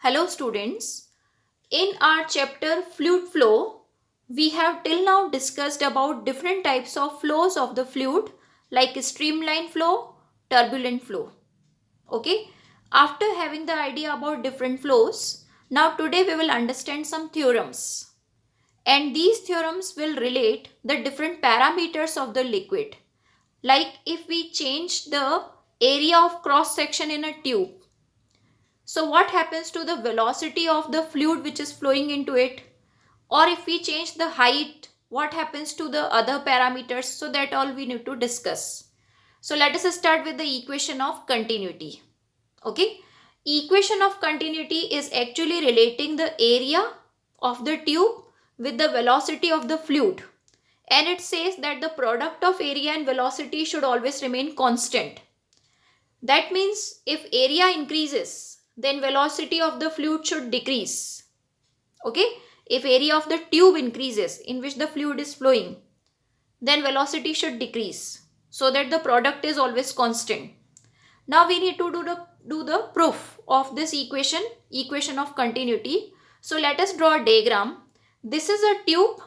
Hello students. In our chapter Fluid Flow, we have till now discussed about different types of flows of the fluid like streamline flow, turbulent flow. Okay. After having the idea about different flows, now today we will understand some theorems. And these theorems will relate the different parameters of the liquid. Like if we change the area of cross section in a tube, so what happens to the velocity of the fluid which is flowing into it? Or if we change the height, what happens to the other parameters? So that all we need to discuss. So let us start with the equation of continuity. Okay. Equation of continuity is actually relating the area of the tube with the velocity of the fluid. And it says that the product of area and velocity should always remain constant. That means if area increases, then velocity of the fluid should decrease. Okay. If area of the tube increases in which the fluid is flowing, then velocity should decrease so that the product is always constant. Now we need to do the proof of this equation of continuity. So let us draw a diagram. This is a tube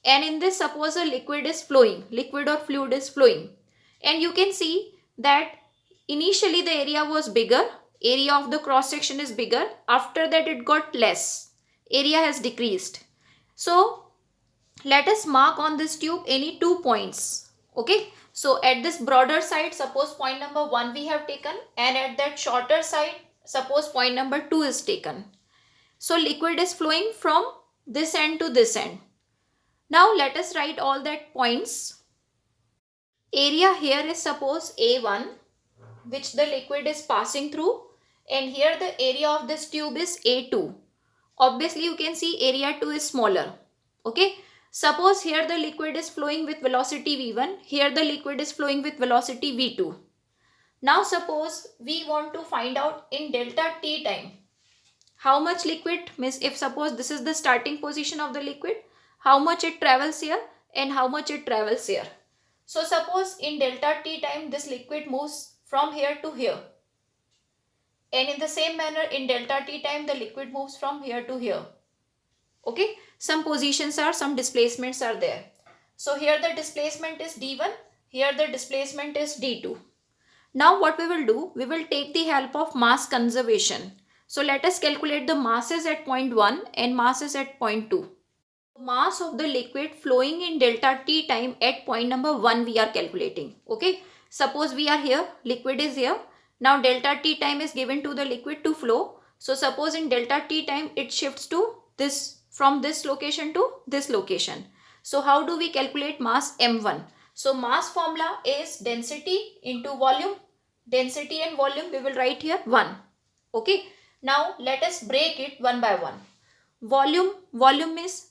and in this suppose a liquid is flowing, liquid or fluid is flowing. And you can see that initially the area was bigger, area of the cross section is bigger. After that it got less, area has decreased. So let us mark on this tube any 2 points. Okay. So at this broader side, suppose point number 1 we have taken, and at that shorter side, suppose point number 2 is taken. So liquid is flowing from this end to this end. Now let us write all that points. Area here is suppose A1, which the liquid is passing through, and here the area of this tube is A2. Obviously you can see area 2 is smaller. Okay. Suppose here the liquid is flowing with velocity v1, here the liquid is flowing with velocity v2. Now suppose we want to find out in delta t time how much liquid, means if suppose this is the starting position of the liquid, how much it travels here and how much it travels here. So suppose in delta t time this liquid moves from here to here, and in the same manner in delta t time the liquid moves from here to here. Okay, some positions are, some displacements are there. So here the displacement is d1, here the displacement is d2. Now what we will do, we will take the help of mass conservation. So let us calculate the masses at point 1 and masses at point 2. Mass of the liquid flowing in delta t time at point number 1 we are calculating. Okay, suppose we are here, liquid is here. Now delta t time is given to the liquid to flow. So suppose in delta t time it shifts to this, from this location to this location. So how do we calculate mass m1? So mass formula is density into volume. Density and volume we will write here 1. Okay. Now let us break it one by one. Volume is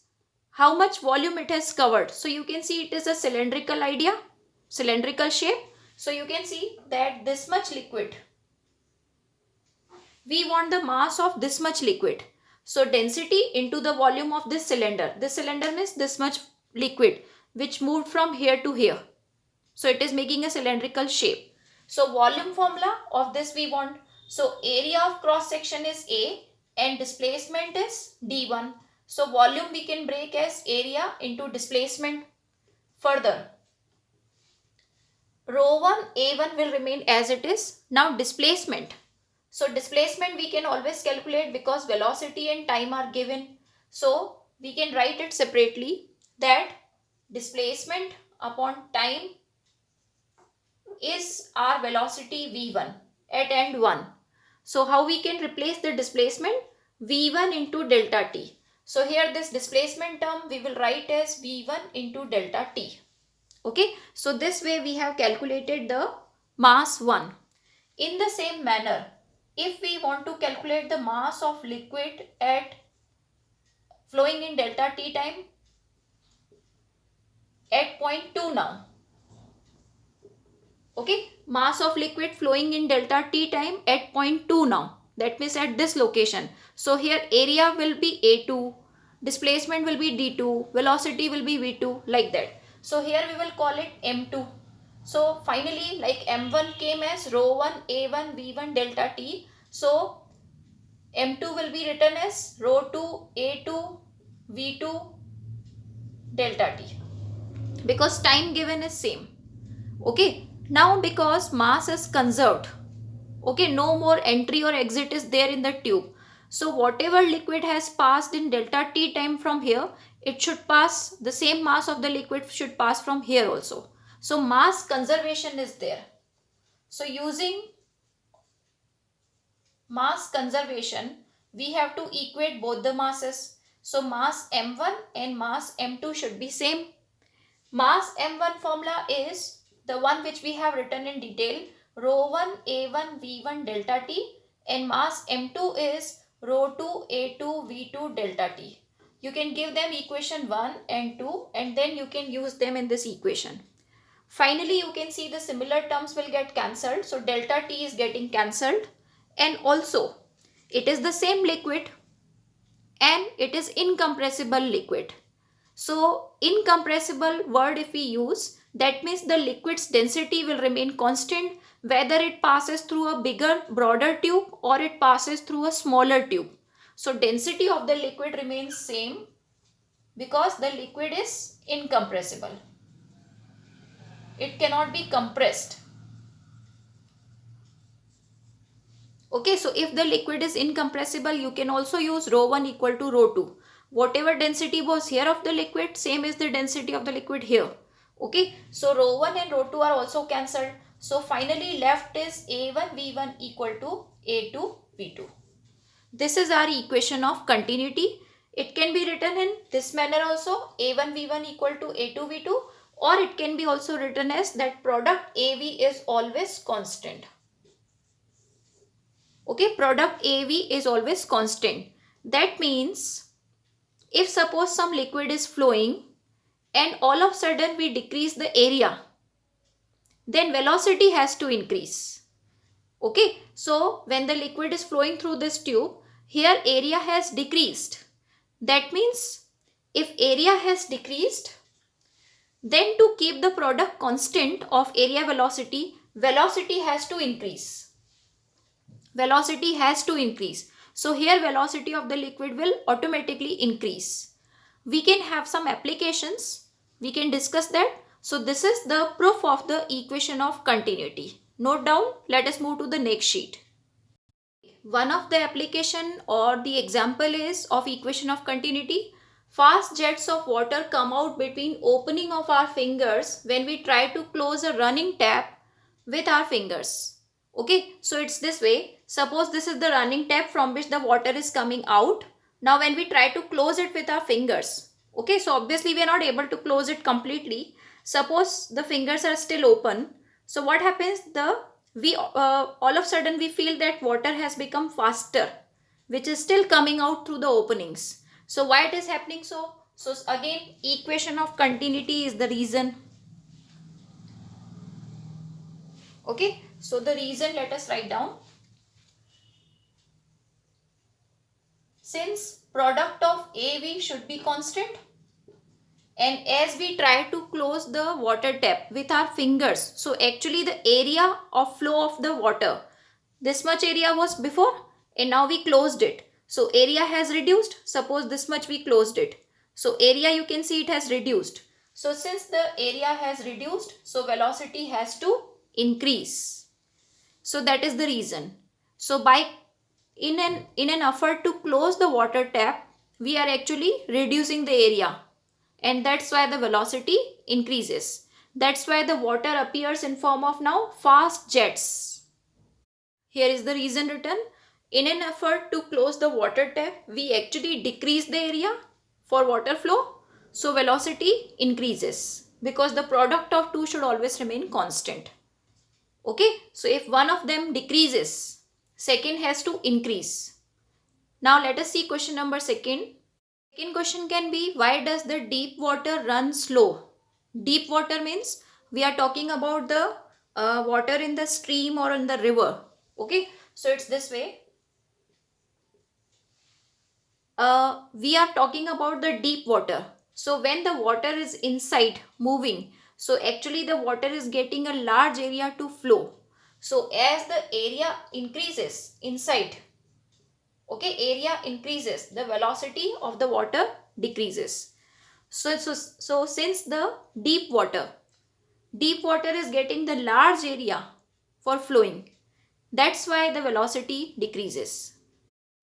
how much volume it has covered. So you can see it is a cylindrical idea, cylindrical shape. So you can see that this much liquid, we want the mass of this much liquid. So density into the volume of this cylinder. This cylinder means this much liquid which moved from here to here. So it is making a cylindrical shape. So volume formula of this we want. So area of cross section is A and displacement is D1. So volume we can break as area into displacement. Further, rho 1 A1 will remain as it is. Now displacement. So displacement we can always calculate because velocity and time are given. So we can write it separately, that displacement upon time is our velocity v1 at end 1. So how we can replace the displacement? v1 into delta t. So here this displacement term we will write as v1 into delta t. Okay. So this way we have calculated the mass 1. In the same manner, if we want to calculate the mass of liquid at flowing in delta t time at point 2 now. Okay, mass of liquid flowing in delta t time at point 2 now. That means at this location. So here area will be A2, displacement will be D2, velocity will be V2, like that. So here we will call it M2. So finally, like M1 came as rho 1 A1 V1 delta t. So M2 will be written as rho 2 A2 V2 delta T, because time given is same. Okay, now because mass is conserved, okay, no more entry or exit is there in the tube, so whatever liquid has passed in delta T time from here, it should pass, the same mass of the liquid should pass from here also. So mass conservation is there. So using mass conservation, we have to equate both the masses. So mass m1 and mass m2 should be same. Mass m1 formula is the one which we have written in detail, rho 1 a1 v1 delta t, and mass m2 is rho 2 a2 v2 delta t. You can give them equation 1 and 2 and then you can use them in this equation. Finally, you can see the similar terms will get cancelled. So delta T is getting cancelled, and also it is the same liquid and it is incompressible liquid. So incompressible word if we use, that means the liquid's density will remain constant whether it passes through a bigger, broader tube or it passes through a smaller tube. So density of the liquid remains same because the liquid is incompressible. It cannot be compressed. Okay, so if the liquid is incompressible, you can also use rho 1 equal to rho 2. Whatever density was here of the liquid, same is the density of the liquid here. Okay, so rho 1 and rho 2 are also cancelled. So finally left is A1 V1 equal to A2 V2. This is our equation of continuity. It can be written in this manner also, A1 V1 equal to A2 V2, or it can be also written as that product AV is always constant. Okay, product AV is always constant. That means if suppose some liquid is flowing and all of a sudden we decrease the area, then velocity has to increase. Okay, so when the liquid is flowing through this tube, here area has decreased. That means if area has decreased, then to keep the product constant of area velocity, velocity has to increase. Velocity has to increase. So here velocity of the liquid will automatically increase. We can have some applications. We can discuss that. So this is the proof of the equation of continuity. Note down. Let us move to the next sheet. One of the application or the example is of equation of continuity. Fast jets of water come out between opening of our fingers when we try to close a running tap with our fingers. Okay, so it's this way. Suppose this is the running tap from which the water is coming out. Now when we try to close it with our fingers, okay, so obviously we are not able to close it completely. Suppose the fingers are still open. So what happens? All of a sudden we feel that water has become faster, which is still coming out through the openings. So why it is happening so? So again, equation of continuity is the reason. Okay, so the reason let us write down. Since product of AV should be constant, and as we try to close the water tap with our fingers, so actually the area of flow of the water, this much area was before and now we closed it. So area has reduced. Suppose this much we closed it. So area you can see it has reduced. So since the area has reduced, so velocity has to increase. So that is the reason. So in an effort to close the water tap, we are actually reducing the area. And that's why the velocity increases. That's why the water appears in form of now fast jets. Here is the reason written. In an effort to close the water tap, we actually decrease the area for water flow. So velocity increases because the product of two should always remain constant. Okay, so if one of them decreases, second has to increase. Now let us see question number second. Second question can be, why does the deep water run slow? Deep water means we are talking about the water in the stream or in the river. Okay, so it's this way. We are talking about the deep water. So when the water is inside moving, so actually the water is getting a large area to flow. So as the area increases inside, Okay, area increases, the velocity of the water decreases. So since the deep water is getting the large area for flowing, that's why the velocity decreases.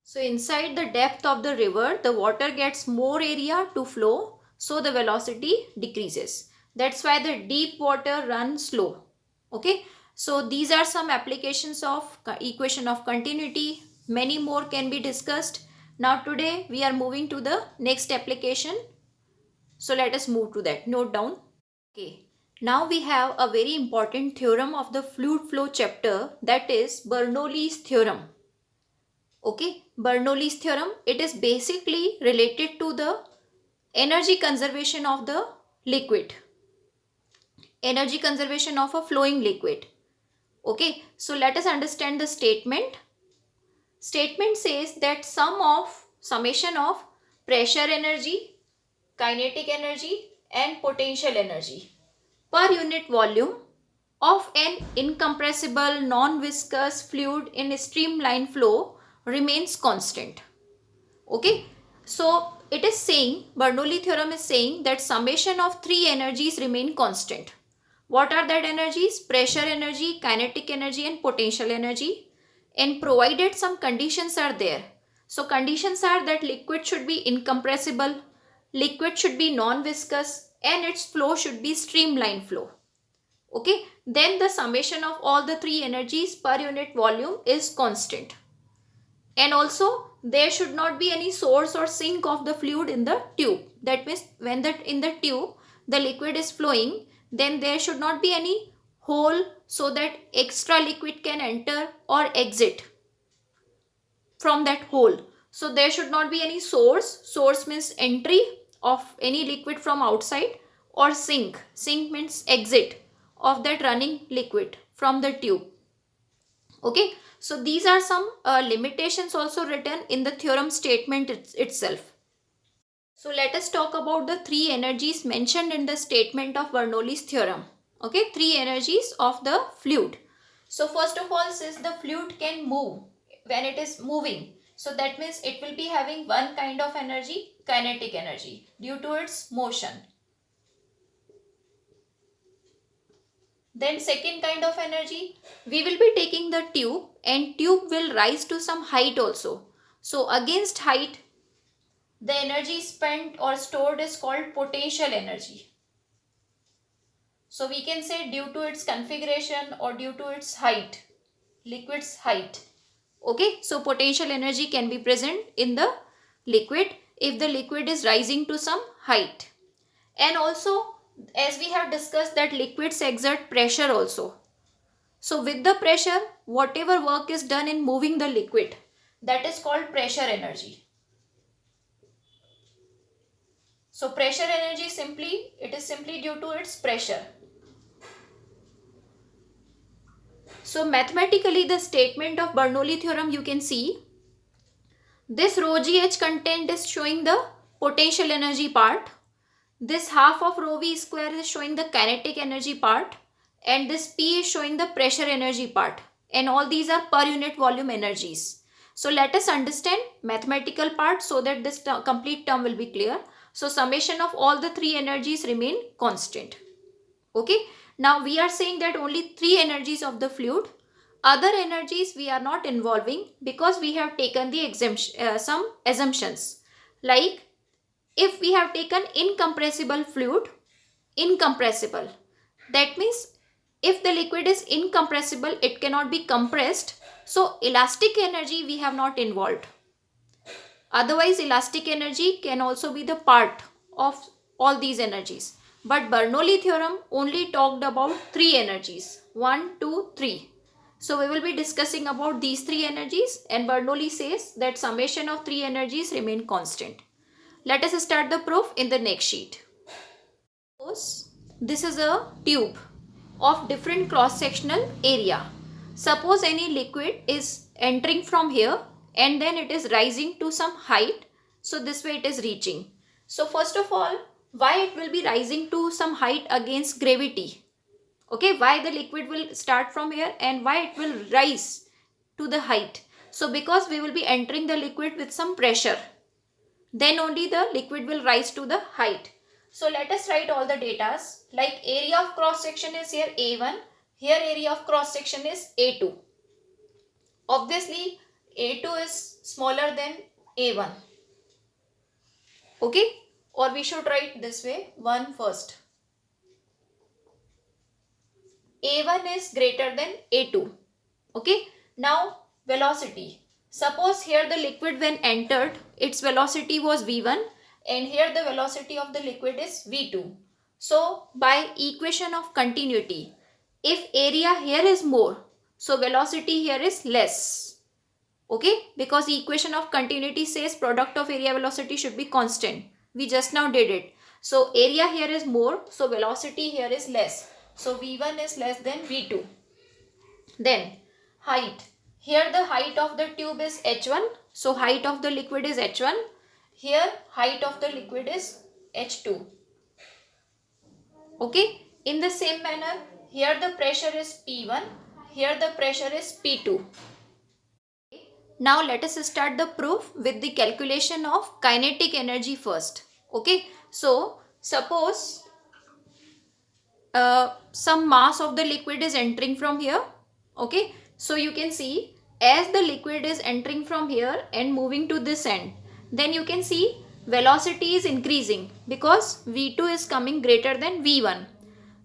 So inside the depth of the river, the water gets more area to flow, so the velocity decreases. That's why the deep water runs slow. Okay, so these are some applications of equation of continuity. Many more can be discussed. Now today we are moving to the next application. So let us move to that. Note down. Okay, now we have a very important theorem of the fluid flow chapter, that is Bernoulli's theorem. Okay, Bernoulli's theorem, it is basically related to the energy conservation of the liquid, energy conservation of a flowing liquid. Okay, so let us understand the statement. Statement says that summation of pressure energy, kinetic energy and potential energy per unit volume of an incompressible non-viscous fluid in streamline flow remains constant. Okay, so it is saying, Bernoulli theorem is saying that summation of three energies remain constant. What are that energies? Pressure energy, kinetic energy and potential energy, and provided some conditions are there. So conditions are that liquid should be incompressible, liquid should be non-viscous and its flow should be streamline flow. Okay, then the summation of all the three energies per unit volume is constant. And also there should not be any source or sink of the fluid in the tube. That means when in the tube the liquid is flowing, then there should not be any hole so that extra liquid can enter or exit from that hole. So there should not be any source. Source means entry of any liquid from outside, or sink. Sink means exit of that running liquid from the tube. Okay, so these are some limitations also written in the theorem statement itself. So let us talk about the three energies mentioned in the statement of Bernoulli's theorem. Okay, three energies of the fluid. So first of all, says the fluid can move when it is moving. So that means it will be having one kind of energy, kinetic energy, due to its motion. Then second kind of energy, we will be taking the tube and tube will rise to some height also. So against height, the energy spent or stored is called potential energy. So we can say due to its configuration or due to its height, liquid's height. Okay, so potential energy can be present in the liquid if the liquid is rising to some height. And also, as we have discussed, that liquids exert pressure also. So with the pressure, whatever work is done in moving the liquid, that is called pressure energy. So pressure energy it is simply due to its pressure. So mathematically, the statement of Bernoulli theorem, you can see this rho gh content is showing the potential energy part. This half of rho v square is showing the kinetic energy part, and this P is showing the pressure energy part, and all these are per unit volume energies. So let us understand mathematical part so that this complete term will be clear. So summation of all the three energies remain constant. Okay, now we are saying that only three energies of the fluid. Other energies we are not involving because we have taken the some assumptions, like if we have taken incompressible fluid, incompressible, that means if the liquid is incompressible, it cannot be compressed, so elastic energy we have not involved. Otherwise elastic energy can also be the part of all these energies, but Bernoulli theorem only talked about three energies, 1, 2, 3. So we will be discussing about these three energies, and Bernoulli says that summation of three energies remain constant. Let us start the proof in the next sheet. Suppose this is a tube of different cross-sectional area. Suppose any liquid is entering from here and then it is rising to some height. So this way it is reaching. So first of all, why it will be rising to some height against gravity? Okay, why the liquid will start from here and why it will rise to the height? So because we will be entering the liquid with some pressure, then only the liquid will rise to the height. So let us write all the datas. Like area of cross section is here A1, here area of cross section is A2. Obviously A2 is smaller than A1. Okay, or we should write this way, 1 first. A1 is greater than A2. Okay, now velocity. Suppose here the liquid when entered, its velocity was V1 and here the velocity of the liquid is V2. So by equation of continuity, if area here is more, so velocity here is less. Okay, because equation of continuity says product of area velocity should be constant. We just now did it. So area here is more, so velocity here is less. So V1 is less than V2. Then height. Here the height of the tube is H1. So height of the liquid is H1. Here height of the liquid is H2. Okay. In the same manner, here the pressure is P1. Here the pressure is P2. Now let us start the proof with the calculation of kinetic energy first. Okay. So suppose some mass of the liquid is entering from here. Okay, so you can see as the liquid is entering from here and moving to this end, then you can see velocity is increasing because V2 is coming greater than V1.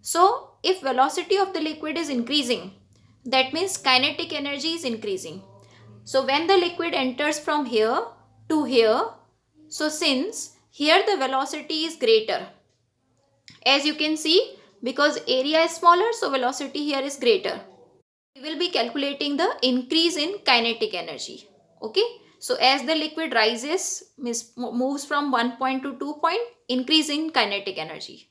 So if velocity of the liquid is increasing, that means kinetic energy is increasing. So when the liquid enters from here to here, so since here the velocity is greater, as you can see, because area is smaller, so velocity here is greater. We will be calculating the increase in kinetic energy. Okay. So as the liquid rises, moves from 1 point to 2 point, increase in kinetic energy.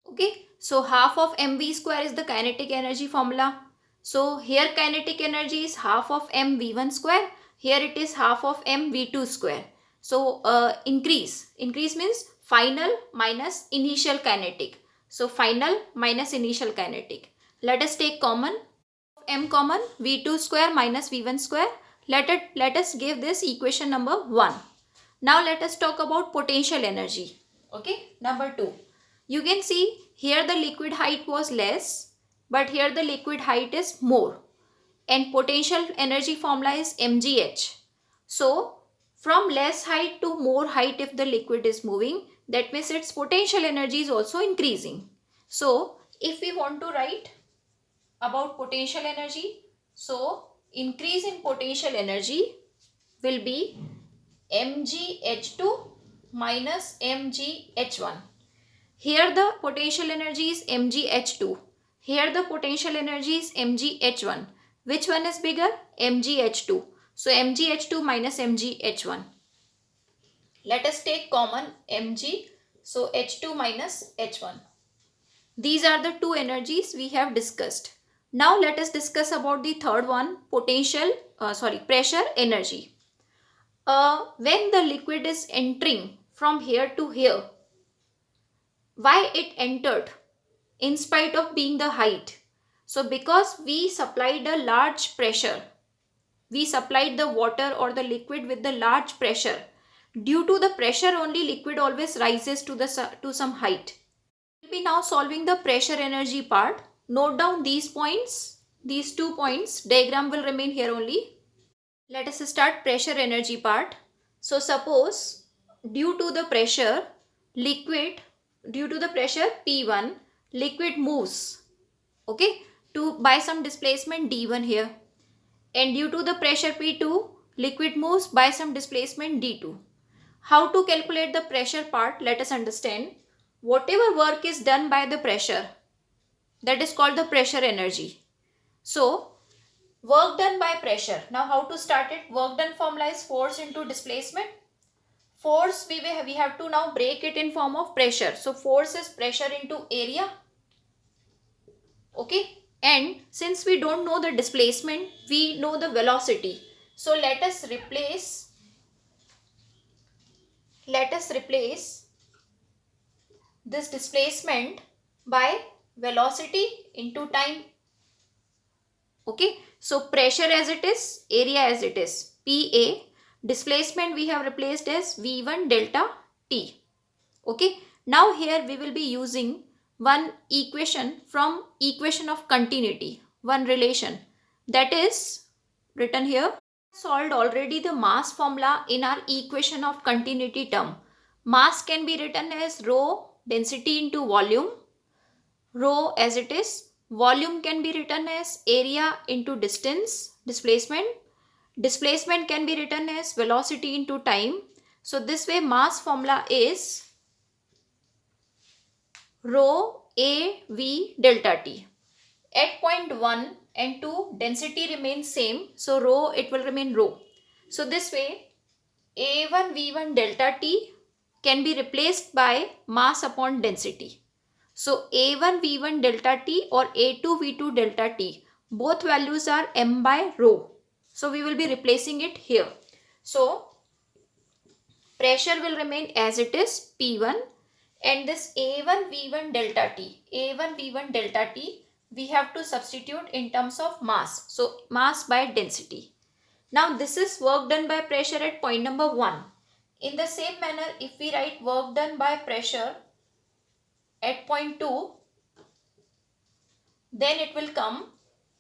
Okay. So half of mv square is the kinetic energy formula. So here kinetic energy is half of mv1 square. Here it is half of mv2 square. So increase means final minus initial kinetic. So final minus initial kinetic. Let us take common. M common, V2 square minus V1 square. Let us give this equation number 1. Now let us talk about potential energy. Okay, number 2. You can see here the liquid height was less, but here the liquid height is more. And potential energy formula is mgh. So from less height to more height if the liquid is moving, that means its potential energy is also increasing. So if we want to write about potential energy, so increase in potential energy will be mgh2 minus mgh1. Here the potential energy is mgh2. Here the potential energy is mgh1. Which one is bigger? mgh2. So mgh2 minus mgh1. Let us take common mg. So h2 minus h1. These are the two energies we have discussed. Now let us discuss about the third one, pressure energy. When the liquid is entering from here to here, why it entered in spite of being the height? So because we supplied a large pressure, we supplied the water or the liquid with the large pressure. Due to the pressure only, liquid always rises to some height. We'll be now solving the pressure energy part. Note down these points, these 2 points. Diagram will remain here only. Let us start pressure energy part. So suppose due to the pressure P1, liquid moves, okay, by some displacement D1 here, and due to the pressure P2, liquid moves by some displacement D2. How to calculate the pressure part? Let us understand. Whatever work is done by the pressure, that is called the pressure energy. So work done by pressure. Now how to start it? Work done formula is force into displacement. Force we have to now break it in form of pressure. So force is pressure into area. Okay. And since we don't know the displacement, we know the velocity. So let us replace this displacement by velocity into time. Okay. So pressure as it is, area as it is. PA. Displacement we have replaced as V1 delta T. Okay. Now here we will be using one equation from equation of continuity, one relation that is written here. Solved already the mass formula in our equation of continuity term. Mass can be written as rho density into volume, rho as it is. Volume can be written as area into distance, displacement. Displacement can be written as velocity into time. So this way mass formula is rho A V delta T. At point 1 and 2 density remains same. So rho it will remain rho. So this way A1 V1 delta T can be replaced by mass upon density. So A1 V1 delta T or A2 V2 delta T, both values are m by rho. So we will be replacing it here. So pressure will remain as it is P1, and this A1 V1 delta T, A1 V1 delta T, we have to substitute in terms of mass. So mass by density. Now this is work done by pressure at point number 1. In the same manner, if we write work done by pressure at point 2, then it will come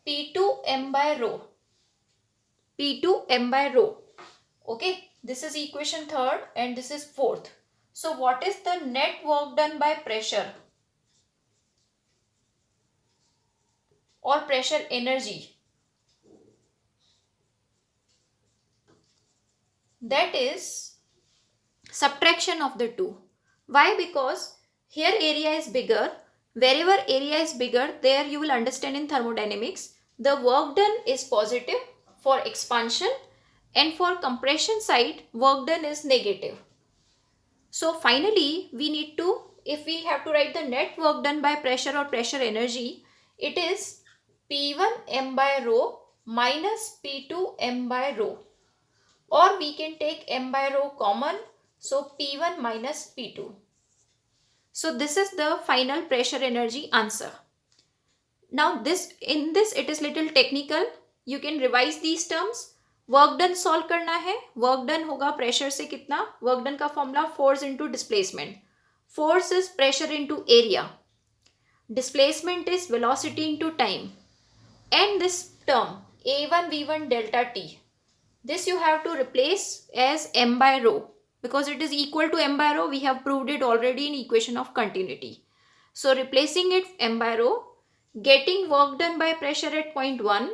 P2 m by rho. P2 m by rho. Okay, this is equation 3rd and this is 4th. So what is the net work done by pressure or pressure energy? That is subtraction of the two. Why? Because here area is bigger. Wherever area is bigger, there you will understand in thermodynamics, the work done is positive for expansion and for compression side, work done is negative. So finally, we need to, if we have to write the net work done by pressure or pressure energy, it is P1 m by rho minus P2 m by rho. Or we can take m by rho common, so P1 minus P2. So this is the final pressure energy answer. Now in this it is little technical. You can revise these terms. Work done solve करना है. Work done होगा pressure से कितना. Work done का formula force into displacement. Force is pressure into area. Displacement is velocity into time. And this term A1 V1 delta T, this you have to replace as m by rho because it is equal to m by rho. We have proved it already in equation of continuity. So replacing it m by rho, getting work done by pressure at point 1,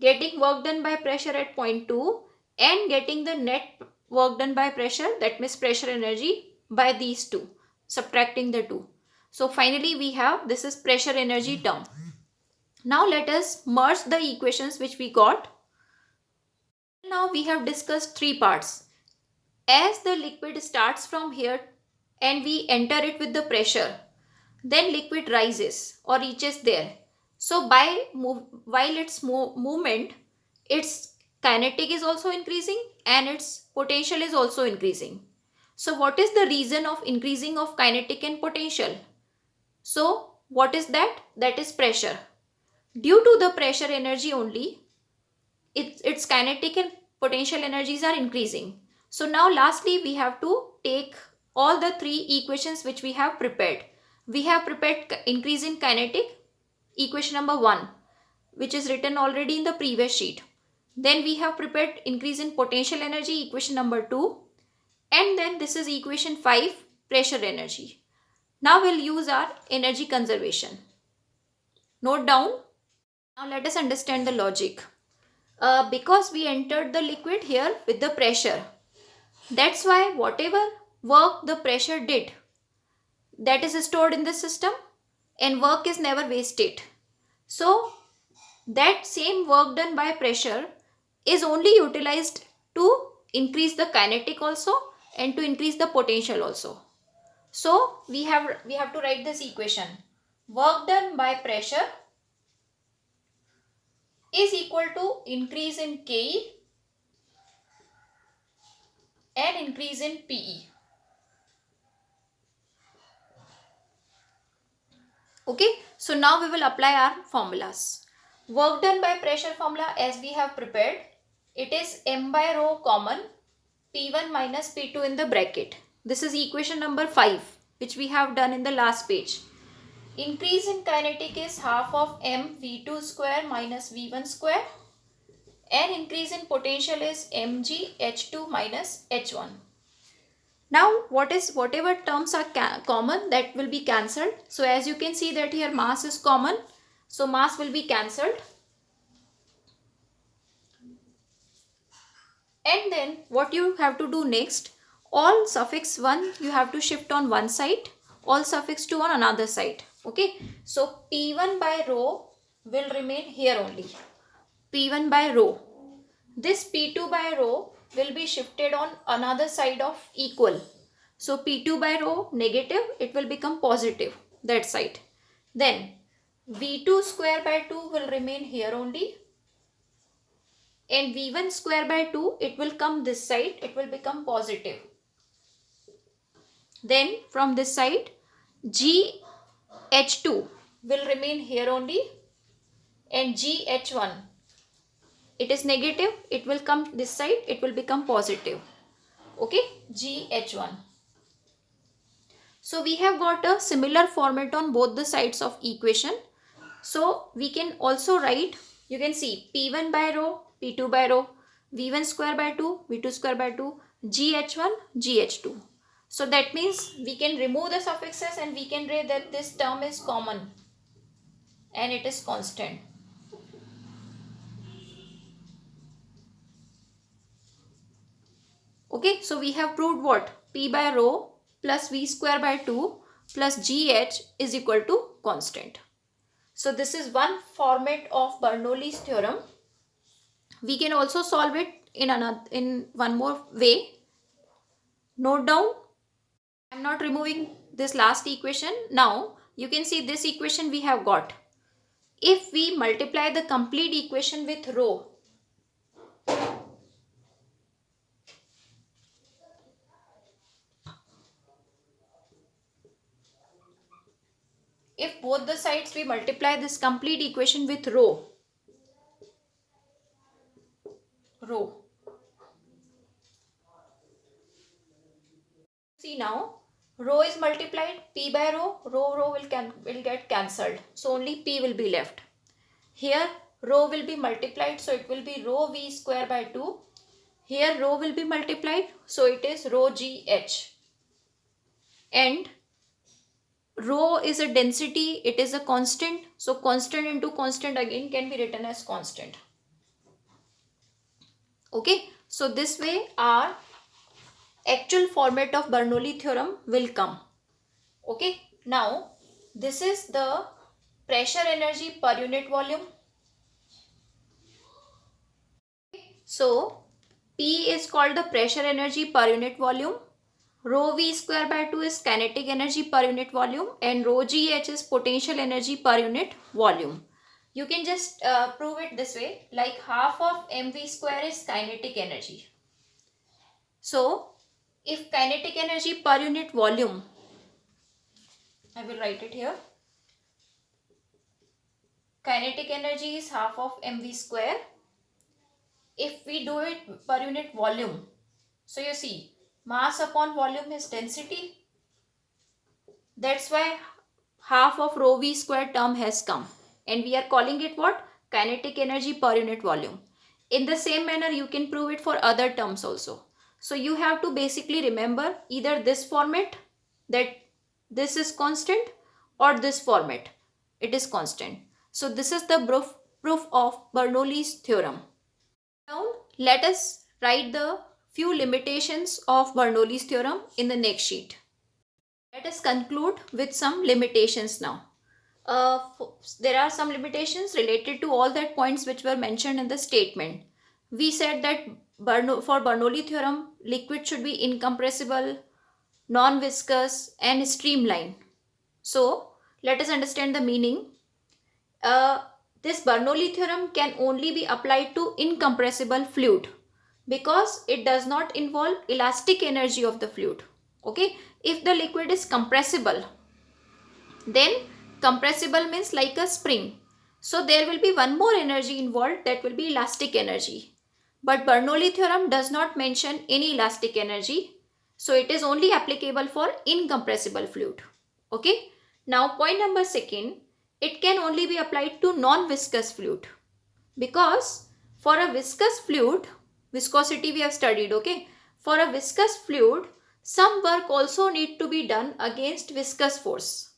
getting work done by pressure at point 2, and getting the net work done by pressure, that means pressure energy, by these two, subtracting the two. So finally we have, this is pressure energy term. Now let us merge the equations which we got. Now we have discussed three parts. As the liquid starts from here and we enter it with the pressure, then liquid rises or reaches there. So while its movement, its kinetic is also increasing and its potential is also increasing. So what is the reason of increasing of kinetic and potential? So what is that? That is pressure. Due to the pressure energy only, its kinetic and potential energies are increasing. So now lastly we have to take all the three equations which we have prepared. We have prepared increase in kinetic, equation number 1, which is written already in the previous sheet. Then we have prepared increase in potential energy, equation number 2. And then this is equation 5, pressure energy. Now we'll use our energy conservation. Note down. Now let us understand the logic. Because we entered the liquid here with the pressure, that's why whatever work the pressure did, that is stored in the system and work is never wasted. So that same work done by pressure is only utilized to increase the kinetic also and to increase the potential also. So we have to write this equation. Work done by pressure is equal to increase in Ke and increase in Pe. Okay, so now we will apply our formulas. Work done by pressure formula as we have prepared. it is m by rho common, P1 minus P2 in the bracket. This is equation number 5, which we have done in the last page. Increase in kinetic is half of m V2 square minus V1 square, and increase in potential is mg H2 minus H1. Now whatever terms are common, that will be cancelled. So as you can see that here mass is common, so mass will be cancelled. And then what you have to do next, all suffix 1 you have to shift on one side, all suffix 2 on another side. Okay, so P1 by rho will remain here only, P1 by rho. This P2 by rho will be shifted on another side of equal. So P2 by rho negative, it will become positive that side. Then V2 square by 2 will remain here only, and V1 square by 2, it will come this side, it will become positive. Then from this side GH2 will remain here only, and GH1, it is negative, it will come this side, it will become positive. Okay, GH1. So we have got a similar format on both the sides of equation. So we can also write, you can see P1 by rho, P2 by rho, V1 square by 2, V2 square by 2, GH1, GH2. So that means we can remove the suffixes and we can write that this term is common and it is constant. Okay, so we have proved what? P by rho plus V square by 2 plus GH is equal to constant. So this is one format of Bernoulli's theorem. We can also solve it in one more way. Note down, I am not removing this last equation. Now you can see this equation we have got. If we multiply the complete equation with rho, if both the sides we multiply this complete equation with rho, see now rho is multiplied, P by rho, rho will get cancelled, so only P will be left. Here rho will be multiplied, so it will be rho V square by 2. Here rho will be multiplied, so it is rho GH. And rho is a density, it is a constant, so constant into constant again can be written as constant. Okay, so this way our actual format of Bernoulli theorem will come. Okay, now this is the pressure energy per unit volume. So P is called the pressure energy per unit volume, rho V square by 2 is kinetic energy per unit volume, and rho GH is potential energy per unit volume. You can just prove it this way, like half of mv square is kinetic energy. So if kinetic energy per unit volume, I will write it here, kinetic energy is half of mv square. If we do it per unit volume, so you see mass upon volume is density. That's why half of rho v square term has come, and we are calling it what? Kinetic energy per unit volume. In the same manner you can prove it for other terms also. So you have to basically remember either this format, that this is constant, or this format, it is constant. So this is the proof of Bernoulli's theorem. Now let us write the few limitations of Bernoulli's theorem in the next sheet. Let us conclude with some limitations now. There are some limitations related to all that points which were mentioned in the statement. We said that for Bernoulli theorem, liquid should be incompressible, non-viscous and streamlined. So let us understand the meaning. This Bernoulli theorem can only be applied to incompressible fluid because it does not involve elastic energy of the fluid. Okay, if the liquid is compressible, then compressible means like a spring. So there will be one more energy involved, that will be elastic energy. But Bernoulli theorem does not mention any elastic energy. So it is only applicable for incompressible fluid. Okay. Now point number second, it can only be applied to non-viscous fluid. Because for a viscous fluid, viscosity we have studied, okay. For a viscous fluid, some work also need to be done against viscous force.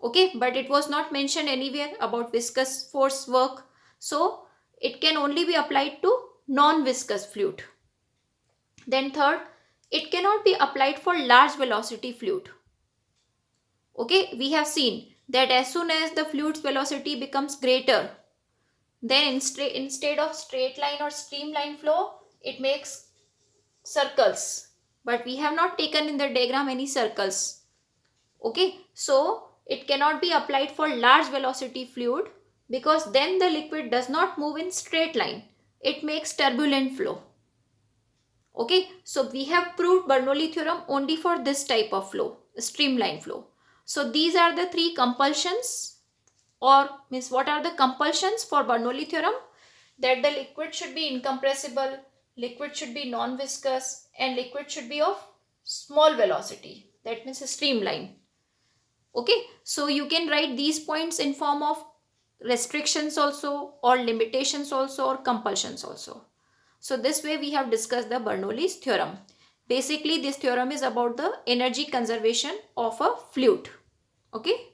Okay, but it was not mentioned anywhere about viscous force work. So it can only be applied to non-viscous fluid. Then third, it cannot be applied for large velocity fluid. Okay, we have seen that as soon as the fluid's velocity becomes greater, then instead of straight line or streamline flow, it makes circles. But we have not taken in the diagram any circles. Okay, so it cannot be applied for large velocity fluid because then the liquid does not move in straight line. It makes turbulent flow. Okay, so we have proved Bernoulli theorem only for this type of flow, streamline flow. So these are the three compulsions, or means what are the compulsions for Bernoulli theorem? That the liquid should be incompressible, liquid should be non-viscous, and liquid should be of small velocity. That means a streamline. Okay, so you can write these points in form of restrictions also, or limitations also, or compulsions also. So this way we have discussed the Bernoulli's theorem. Basically this theorem is about the energy conservation of a fluid. Okay.